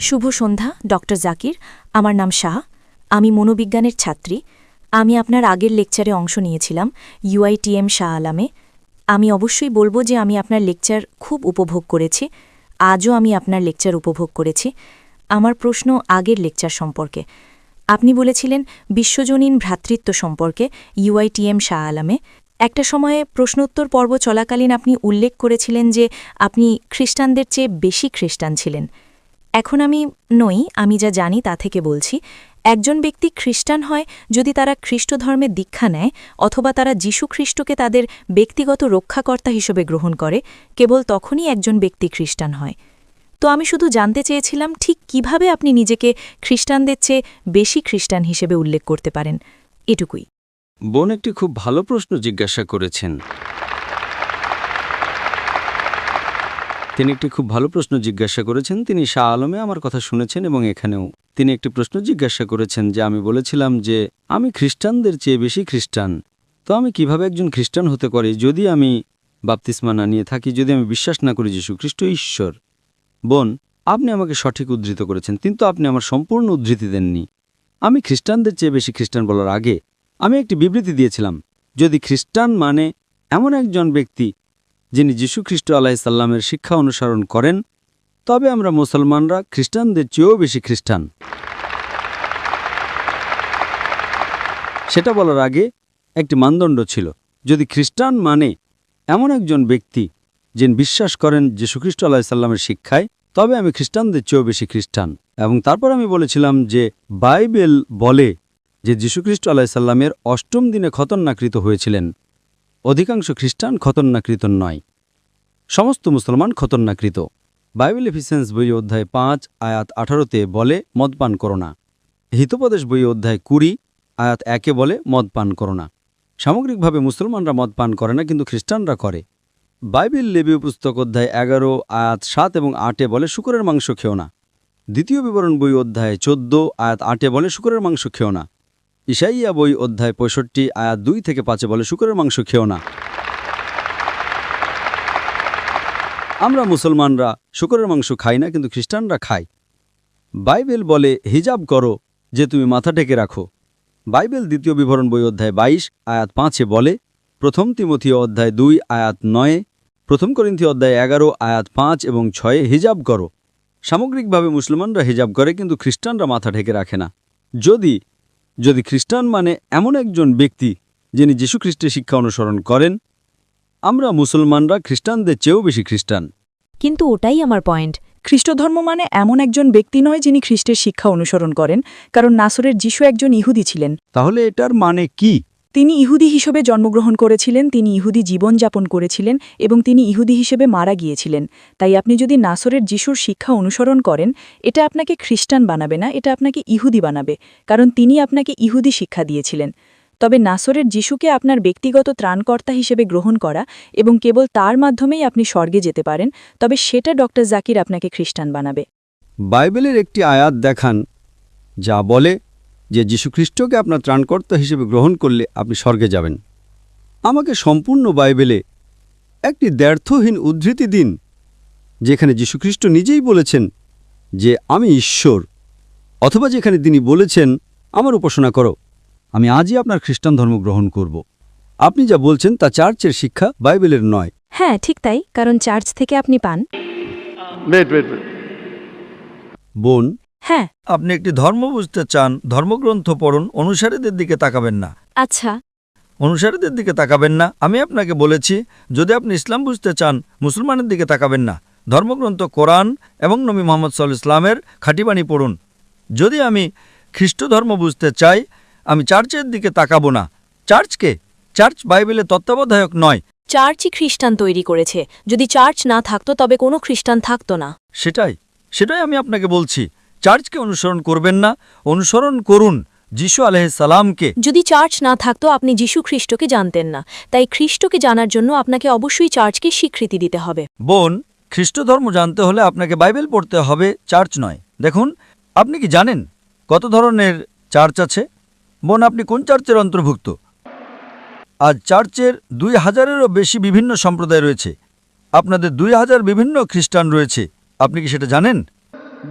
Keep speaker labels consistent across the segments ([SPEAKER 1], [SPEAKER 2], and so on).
[SPEAKER 1] শুভ সন্ধ্যা doctor Zakir. আমার নাম শাহ। আমি মনোবিজ্ঞানের ছাত্রী। আমি আপনার আগের লেকচারে অংশ নিয়েছিলাম UITM শাহ আলামে। আমি অবশ্যই বলবো যে আমি আপনার লেকচার খুব উপভোগ করেছি। আজও আমি আপনার লেকচার উপভোগ করেছি। আমার প্রশ্ন আগের লেকচার সম্পর্কে। আপনি বলেছিলেন বিশ্বজনীন ভ্রাতৃত্ব সম্পর্কে UITM শাহ আলামে। একটা সময়ে প্রশ্নোত্তর পর্ব চলাকালীন আপনি উল্লেখ করেছিলেন যে আপনি খ্রিস্টানদের চেয়ে বেশি খ্রিস্টান ছিলেন। এখন আমি নই, আমি যা জানি তা থেকে বলছি, একজন ব্যক্তি খ্রিস্টান হয় যদি তারা খ্রিস্ট ধর্মে দীক্ষা নেয় অথবা তারা যীশু খ্রিস্টকে তাদের ব্যক্তিগত রক্ষাকর্তা হিসেবে গ্রহণ করে, কেবল তখনই একজন ব্যক্তি খ্রিস্টান হয়। তো আমি শুধু জানতে চেয়েছিলাম ঠিক কিভাবে আপনি নিজেকে খ্রিস্টানদের চেয়ে বেশি খ্রিস্টান হিসেবে উল্লেখ করতে পারেন, এটুকুই।
[SPEAKER 2] বোন একটি খুব ভালো প্রশ্ন জিজ্ঞাসা করেছেন। তিনি শাহ আলমে আমার কথা শুনেছেন এবং এখানেও তিনি একটি প্রশ্ন জিজ্ঞাসা করেছেন যে আমি বলেছিলাম যে আমি খ্রিস্টানদের চেয়ে বেশি খ্রিস্টান। তো আমি কিভাবে একজন খ্রিস্টান হতে পারি যদি আমি বাপ্তিস্মা না নিয়ে থাকি, যদি আমি বিশ্বাস না করি যীশু খ্রিস্ট ঈশ্বর? বোন, আপনি আমাকে সঠিক উদ্ধৃত করেছেন, কিন্তু আপনি আমার সম্পূর্ণ উদ্ধৃতি দেননি। আমি খ্রিস্টানদের চেয়ে বেশি খ্রিস্টান বলার আগে আমি একটি বিবৃতি দিয়েছিলাম, যদি খ্রিস্টান মানে এমন একজন ব্যক্তি যিনি যীশু খ্রিস্ট আলাইহিসসালামের শিক্ষা অনুসরণ করেন, তবে আমরা মুসলমানরা খ্রিস্টানদের চেয়েও বেশি খ্রিস্টান। সেটা বলার আগে একটি মানদণ্ড ছিল, যদি খ্রিস্টান মানে এমন একজন ব্যক্তি যিনি বিশ্বাস করেন যীশু খ্রিস্ট আলাইহিসসালামের শিক্ষায়, তবে আমি খ্রিস্টানদের চেয়েও বেশি খ্রিস্টান। এবং তারপর আমি বলেছিলাম যে বাইবেল বলে যে যীশু খ্রিস্ট আলাইহিসসালামের ৮ম দিনে খতনাকৃত হয়েছিলেন। অধিকাংশ খ্রিস্টান খতনাকৃত নয়, সমস্ত মুসলমান খতনাকৃত। বাইবেল এফিসিয়েন্স বই অধ্যায় ৫ আয়াত ১৮তে বলে মদ পান করো না। হিতোপদেশ বই অধ্যায় ২০ আয়াত ১-এ বলে মদ পান করো না। সামগ্রিকভাবে মুসলমানরা মদ পান করে না, কিন্তু খ্রিস্টানরা করে। বাইবেল লেবীয় পুস্তক অধ্যায় ১১ আয়াত ৭ এবং ৮-এ বলে শূকরের মাংস খেও না। দ্বিতীয় বিবরণ বই অধ্যায় ১৪ আয়াত ৮-এ বলে শূকরের মাংস খেও না। ইসাইয়া বই অধ্যায় ৬৫ আয়াত ২ থেকে ৫-এ বলে শূকরের মাংস খেও না। আমরা মুসলমানরা শূকরের মাংস খাই না, কিন্তু খ্রিস্টানরা খায়। বাইবেল বলে হিজাব করো, যে তুমি মাথা ঢেকে রাখো। বাইবেল দ্বিতীয় বিবরণ বই অধ্যায় ২২ আয়াত ৫-এ বলে, প্রথম তিমথিয় অধ্যায় ২ আয়াত ৯, প্রথম করিন্থীয় অধ্যায় ১১ আয়াত ৫ এবং ৬-এ হিজাব করো। সামগ্রিকভাবে মুসলমানরা হিজাব করে, কিন্তু খ্রিস্টানরা মাথা ঢেকে রাখে না। যদি খ্রিস্টান মানে এমন একজন ব্যক্তি যিনি যীশু খ্রিস্টের শিক্ষা অনুসরণ করেন, আমরা মুসলমানরা খ্রিস্টানদের চেয়েও বেশি খ্রিস্টান।
[SPEAKER 1] কিন্তু ওটাই আমার পয়েন্ট।
[SPEAKER 3] খ্রিস্টধর্ম মানে এমন একজন ব্যক্তি নয় যিনি খ্রিস্টের শিক্ষা অনুসরণ করেন, কারণ নাসরের যীশু একজন ইহুদি ছিলেন।
[SPEAKER 2] তাহলে এটার মানে কি?
[SPEAKER 3] তিনি ইহুদি হিসেবে জন্মগ্রহণ করেছিলেন, তিনি ইহুদি জীবনযাপন করেছিলেন এবং তিনি ইহুদি হিসেবে মারা গিয়েছিলেন। তাই আপনি যদি নাসরের যীশুর শিক্ষা অনুসরণ করেন, এটা আপনাকে খ্রিস্টান বানাবে না, এটা আপনাকে ইহুদি বানাবে, কারণ তিনি আপনাকে ইহুদি শিক্ষা দিয়েছিলেন। তবে নাসরের যীশুকে আপনার ব্যক্তিগত ত্রাণকর্তা হিসেবে গ্রহণ করা এবং কেবল তার মাধ্যমেই আপনি স্বর্গে যেতে পারেন, তবে সেটা ডক্টর জাকির আপনাকে খ্রিস্টান বানাবে।
[SPEAKER 2] বাইবেলের একটি আয়াত দেখান যা বলে যে যীশুখ্রিস্টকে আপনার ত্রাণকর্তা হিসেবে গ্রহণ করলে আপনি স্বর্গে যাবেন। আমাকে সম্পূর্ণ বাইবেলে একটি দ্ব্যর্থহীন উদ্ধৃতি দিন যেখানে যীশুখ্রিস্ট নিজেই বলেছেন যে আমি ঈশ্বর, অথবা যেখানে তিনি বলেছেন আমার উপাসনা করো, আমি আজই আপনার খ্রিস্টান ধর্ম গ্রহণ করব। আপনি যা বলছেন তা চার্চের শিক্ষা, বাইবেলের নয়।
[SPEAKER 1] হ্যাঁ, ঠিক তাই, কারণ চার্চ থেকে আপনি পান।
[SPEAKER 2] বোন,
[SPEAKER 1] হ্যাঁ।
[SPEAKER 4] আপনি একটি ধর্ম বুঝতে চান, ধর্মগ্রন্থ পড়ুন, অনুসারীদের দিকে তাকাবেন না।
[SPEAKER 1] আচ্ছা।
[SPEAKER 4] অনুসারীদের দিকে তাকাবেন না। আমি আপনাকে বলেছি, যদি আপনি ইসলাম বুঝতে চান, মুসলমানের দিকে তাকাবেন না। ধর্মগ্রন্থ কোরআন এবং নবী মুহাম্মদ সাল্লাল্লাহু আলাইহি ওয়াসাল্লামের খাঁটিবাণী পড়ুন। যদি আমি খ্রিস্ট ধর্ম বুঝতে চাই, আমি চার্চের দিকে তাকাবো না। চার্চ বাইবেলের তত্ত্বাবধায়ক নয়।
[SPEAKER 1] চার্চই খ্রিস্টান তৈরি করেছে। যদি চার্চ না থাকতো তবে কোনো খ্রিস্টান থাকতো না।
[SPEAKER 4] সেটাই আমি আপনাকে বলছি। চার্চকে অনুসরণ করবেন না, অনুসরণ করুন যীশু আলাইহিস সালামকে।
[SPEAKER 1] যদি চার্চ না থাকতো আপনি যীশু খ্রিস্টকে জানতেন না, তাই খ্রিস্টকে জানার জন্য আপনাকে অবশ্যই চার্চকে স্বীকৃতি দিতে হবে।
[SPEAKER 4] বোন, খ্রিস্ট ধর্ম জানতে হলে আপনাকে বাইবেল পড়তে হবে, চার্চ নয়। দেখুন, আপনি কি জানেন কত ধরনের চার্চ আছে? বোন, আপনি কোন চার্চের অন্তর্ভুক্ত? আজ চার্চের ২,০০০-এরও বেশি বিভিন্ন সম্প্রদায় রয়েছে। আপনাদের ২,০০০ বিভিন্ন খ্রিস্টান রয়েছে। আপনি কি সেটা জানেন?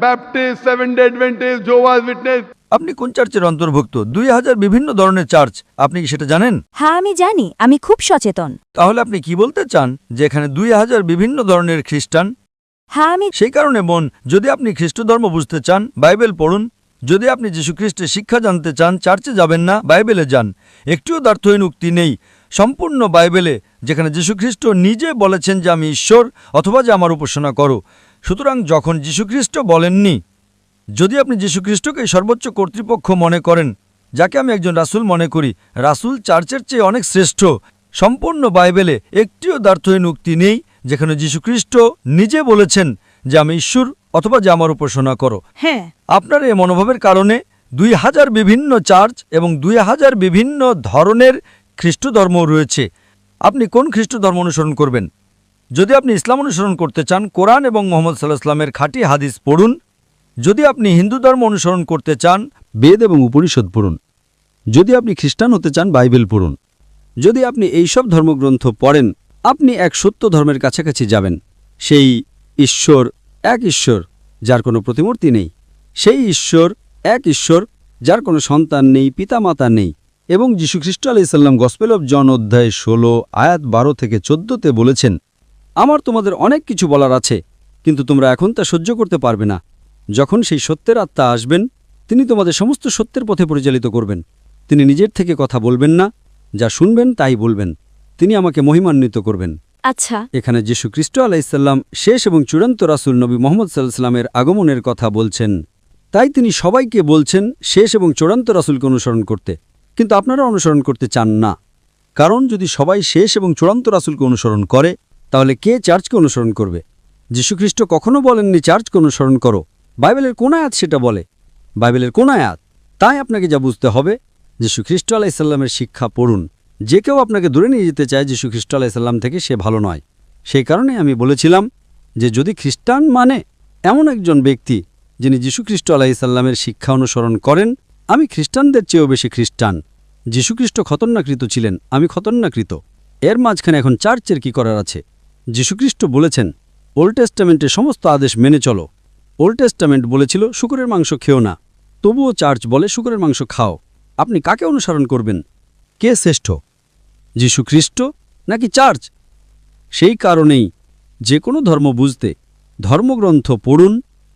[SPEAKER 5] Baptist, Seventh-day Adventist, Jehovah's Witness.
[SPEAKER 4] আপনি কোন চার্চের অন্তর্ভুক্ত? 2000 বিভিন্ন ধরনের চার্চ, আপনি কি সেটা জানেন?
[SPEAKER 6] হ্যাঁ আমি জানি, আমি খুব সচেতন।
[SPEAKER 4] তাহলে আপনি কি বলতে চান যে এখানে 2000 বিভিন্ন ধরনের খ্রিস্টান?
[SPEAKER 6] হ্যাঁ আমি
[SPEAKER 4] সেই কারণে বোন, যদি আপনি খ্রিস্ট ধর্ম বুঝতে চান, বাইবেল পড়ুন। যদি আপনি যীশুখ্রিস্টের শিক্ষা জানতে চান, চার্চে যাবেন না, বাইবেলে যান। একটিও দ্ব্যর্থহীন উক্তি নেই সম্পূর্ণ বাইবেলে, যেখানে যীশুখ্রিস্ট নিজে বলেছেন যে আমি ঈশ্বর অথবা যে আমার উপাসনা করো। সুতরাং যখন যীশুখ্রিস্ট বলেননি, যদি আপনি যীশুখ্রিস্টকে সর্বোচ্চ কর্তৃপক্ষ মনে করেন, যাকে আমি একজন রাসূল মনে করি, রাসূল চার্চের চেয়ে অনেক শ্রেষ্ঠ। সম্পূর্ণ বাইবেলে একটিও দ্ব্যর্থহীন উক্তি নেই যেখানে যীশুখ্রিস্ট নিজে বলেছেন যে আমি ঈশ্বর অথবা যে আমার উপাসনা করো।
[SPEAKER 6] হ্যাঁ
[SPEAKER 4] আপনার এই মনোভাবের কারণে 2000 বিভিন্ন চার্চ এবং 2000 বিভিন্ন ধরনের খ্রিস্ট ধর্ম রয়েছে। আপনি কোন খ্রিস্ট ধর্ম অনুসরণ করবেন? যদি আপনি ইসলাম অনুসরণ করতে চান, কোরআন এবং মুহাম্মদ সাল্লাল্লাহু আলাইহি ওয়াসাল্লামের খাঁটি হাদিস পড়ুন। যদি আপনি হিন্দু ধর্ম অনুসরণ করতে চান,
[SPEAKER 2] বেদ এবং উপনিষদ পড়ুন। যদি আপনি খ্রিস্টান হতে চান, বাইবেল পড়ুন। যদি আপনি এইসব ধর্মগ্রন্থ পড়েন, আপনি এক সত্য ধর্মের কাছাকাছি যাবেন। সেই ঈশ্বর এক ঈশ্বর, যার কোনো প্রতিমূর্তি নেই। সেই ঈশ্বর এক ঈশ্বর, যার কোনো সন্তান নেই, পিতামাতা নেই। এবং যীশুখ্রিস্ট আলাইহিস সালাম গসপেল অব জন অধ্যায় 16 আয়াত 12 থেকে 14তে বলেছেন, আমার তোমাদের অনেক কিছু বলার আছে, কিন্তু তোমরা এখন তা সহ্য করতে পারবে না। যখন সেই সত্যের আত্মা আসবেন, তিনি তোমাদের সমস্ত সত্যের পথে পরিচালিত করবেন। তিনি নিজের থেকে কথা বলবেন না, যা শুনবেন তাই বলবেন। তিনি আমাকে মহিমান্বিত করবেন।
[SPEAKER 6] আচ্ছা
[SPEAKER 2] এখানে যীশু খ্রিস্ট আলাইহিসসালাম শেষ এবং চূড়ান্ত রাসূল নবী মুহাম্মদ সাল্লাল্লাহু আলাইহি ওয়াসাল্লামের আগমনের কথা বলছেন। তাই তিনি সবাইকে বলছেন শেষ এবং চূড়ান্ত রাসূলকে অনুসরণ করতে, কিন্তু আপনারা অনুসরণ করতে চান না। কারণ যদি সবাই শেষ এবং চূড়ান্ত রাসূলকে অনুসরণ করে, তাহলে কে চার্চকে অনুসরণ করবে? যীশুখ্রিস্ট কখনো বলেননি চার্চকে অনুসরণ করো। বাইবেলের কোন আয়াত সেটা বলে? বাইবেলের কোন আয়াত? তাই আপনাকে যা বুঝতে হবে, যীশু খ্রিস্ট আলাইহিস সালামের শিক্ষা পড়ুন। যে কেউ আপনাকে দূরে নিয়ে যেতে চায় যীশু খ্রিস্ট আলাইহিস সালাম থেকে, সে ভালো নয়। সেই কারণে আমি বলেছিলাম যে যদি খ্রিস্টান মানে এমন একজন ব্যক্তি যিনি যীশু খ্রিস্ট আলাইহিস সালামের শিক্ষা অনুসরণ করেন, আমি খ্রিস্টানদের চেয়েও বেশি খ্রিস্টান। যীশুখ্রিস্ট খতনাকৃত ছিলেন, আমি খতনাকৃত। এর মাঝখানে এখন চার্চের কি করার আছে? যীশুখ্রিস্ট বলেছেন ওল্ড টেস্টামেন্টের সমস্ত আদেশ মেনে চলো। ওল্ড টেস্টামেন্ট বলেছিল শূকরের মাংস খেও না, তবুও চার্চ বলে শূকরের মাংস খাও। আপনি কাকে অনুসরণ করবেন? কে শ্রেষ্ঠ, যীশুখ্রিস্ট নাকি চার্চ? সেই কারণেই যে কোনো ধর্ম বুঝতে ধর্মগ্রন্থ পড়ুন,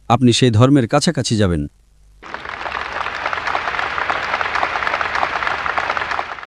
[SPEAKER 2] আপনি সেই ধর্মের কাছাকাছি যাবেন।